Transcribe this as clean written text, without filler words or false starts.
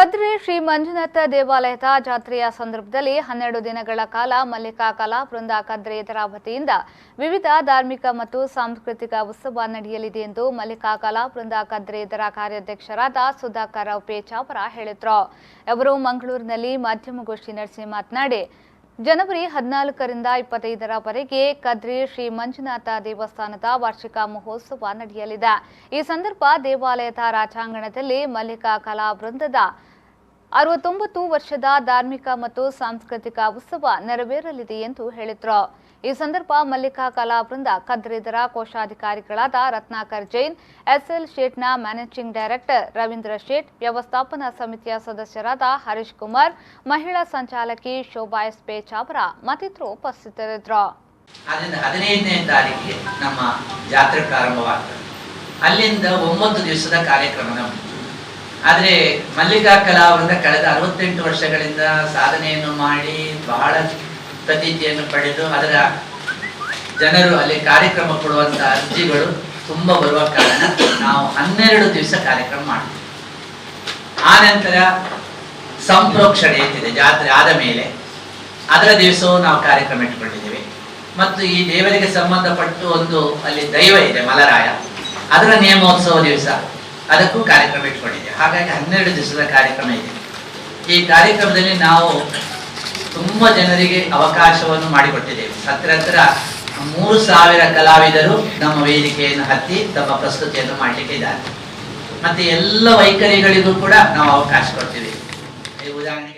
ಕದ್ರಿ ಶ್ರೀ ಮಂಜುನಾಥ ದೇವಾಲಯದ ಜಾತ್ರೆಯ ಸಂದರ್ಭದಲ್ಲಿ 12 ದಿನಗಳ ಕಾಲ ಮಲ್ಲಿಕಾ ಕಲಾ ವೃಂದ ಕದ್ರಿ ಇದರ ವತಿಯಿಂದ ವಿವಿಧ ಧಾರ್ಮಿಕ ಮತ್ತು ಸಾಂಸ್ಕೃತಿಕ ಉತ್ಸವ ನಡೆಯಲಿದೆ ಎಂದು ಮಲ್ಲಿಕಾ ಕಲಾ ವೃಂದ ಕದ್ರಿ ಇದರ ಕಾರ್ಯಾಧ್ಯಕ್ಷರಾದ ಸುಧಾಕರ್ ರಾವ್ ಪೇಚಾವರ ಹೇಳಿದರು. ಅವರು ಮಂಗಳೂರಿನಲ್ಲಿ ಮಾಧ್ಯಮಗೋಷ್ಠಿ ನಡೆಸಿ ಮಾತನಾಡಿ, ಜನವರಿ 14ರಿಂದ 25ರವರೆಗೆ ಕದ್ರಿ ಶ್ರೀ ಮಂಜುನಾಥ ದೇವಸ್ಥಾನದ ವಾರ್ಷಿಕ ಮಹೋತ್ಸವ ನಡೆಯಲಿದೆ. ಈ ಸಂದರ್ಭ ದೇವಾಲಯದ ರಾಜಾಂಗಣದಲ್ಲಿ ಮಲ್ಲಿಕಾ ಕಲಾ ವೃಂದದ 69 ವರ್ಷದ ಧಾರ್ಮಿಕ ಮತ್ತು ಸಾಂಸ್ಕೃತಿಕ ಉತ್ಸವ ನೆರವೇರಲಿದೆ ಎಂದು ಹೇಳಿದರು. ಈ ಸಂದರ್ಭ ಮಲ್ಲಿಕಾ ಕಲಾ ವೃಂದ ಕದ್ರಿದರ ಕೋಶಾಧಿಕಾರಿಗಳಾದ ರತ್ನಾಕರ್ ಜೈನ್, ಎಸ್ಎಲ್ ಶೇಟ್ನ ಮ್ಯಾನೇಜಿಂಗ್ ಡೈರೆಕ್ಟರ್ ರವೀಂದ್ರ ಶೇಟ್, ವ್ಯವಸ್ಥಾಪನಾ ಸಮಿತಿಯ ಸದಸ್ಯರಾದ ಹರೀಶ್ ಕುಮಾರ್, ಮಹಿಳಾ ಸಂಚಾಲಕಿ ಶೋಭಾ ಎಸ್ ಪೇಚಾವರ ಮತ್ತಿತರರು ಉಪಸ್ಥಿತರಿದ್ದರು. 15ನೇ ತಾರೀಕಿಗೆ ನಮ್ಮ ಜಾತ್ರೆ ಪ್ರಾರಂಭವಾಗ್ತದೆ. ಅಲ್ಲಿಂದ 9 ದಿವಸದ ಕಾರ್ಯಕ್ರಮ. ಆದರೆ ಮಲ್ಲಿಕಾ ಕಲಾ ವೃಂದ ಕಳೆದ 68 ವರ್ಷಗಳಿಂದ ಸಾಧನೆಯನ್ನು ಮಾಡಿ ಬಹಳ ಪ್ರತೀತಿಯನ್ನು ಪಡೆದು ಅದರ ಜನರು ಅಲ್ಲಿ ಕಾರ್ಯಕ್ರಮ ಕೊಡುವಂತ ಅರ್ಜಿಗಳು ತುಂಬಾ ಬರುವ ಕಾರಣ ನಾವು 12 ದಿವಸ ಕಾರ್ಯಕ್ರಮ ಮಾಡ್ತೀವಿ. ಆ ನಂತರ ಸಂಪ್ರೋಕ್ಷಣೆ ಏನಿದೆ ಜಾತ್ರೆ ಆದ ಮೇಲೆ ಅದರ ದಿವಸವೂ ನಾವು ಕಾರ್ಯಕ್ರಮ ಇಟ್ಟುಕೊಂಡಿದ್ದೇವೆ. ಮತ್ತು ಈ ದೇವರಿಗೆ ಸಂಬಂಧಪಟ್ಟು ಒಂದು ಅಲ್ಲಿ ದೈವ ಇದೆ ಮಲರಾಯ, ಅದರ ನೇಮೋತ್ಸವ ದಿವಸ ಅದಕ್ಕೂ ಕಾರ್ಯಕ್ರಮ ಇಟ್ಕೊಂಡಿದ್ದೇವೆ. ಹಾಗಾಗಿ 12 ದಿವಸದ ಕಾರ್ಯಕ್ರಮ ಇದೆ. ಈ ಕಾರ್ಯಕ್ರಮದಲ್ಲಿ ನಾವು ತುಂಬಾ ಜನರಿಗೆ ಅವಕಾಶವನ್ನು ಮಾಡಿಕೊಟ್ಟಿದ್ದೇವೆ. ಹತ್ತಿರ 3000 ಕಲಾವಿದರು ನಮ್ಮ ವೇದಿಕೆಯನ್ನು ಹತ್ತಿ ತಮ್ಮ ಪ್ರಸ್ತುತಿಯನ್ನು ಮಾಡಲಿಕ್ಕೆ ಇದ್ದಾರೆ. ಮತ್ತೆ ಎಲ್ಲ ವೈಖರಿಗಳಿಗೂ ಕೂಡ ನಾವು ಅವಕಾಶ ಕೊಡ್ತೀವಿ. ಉದಾಹರಣೆ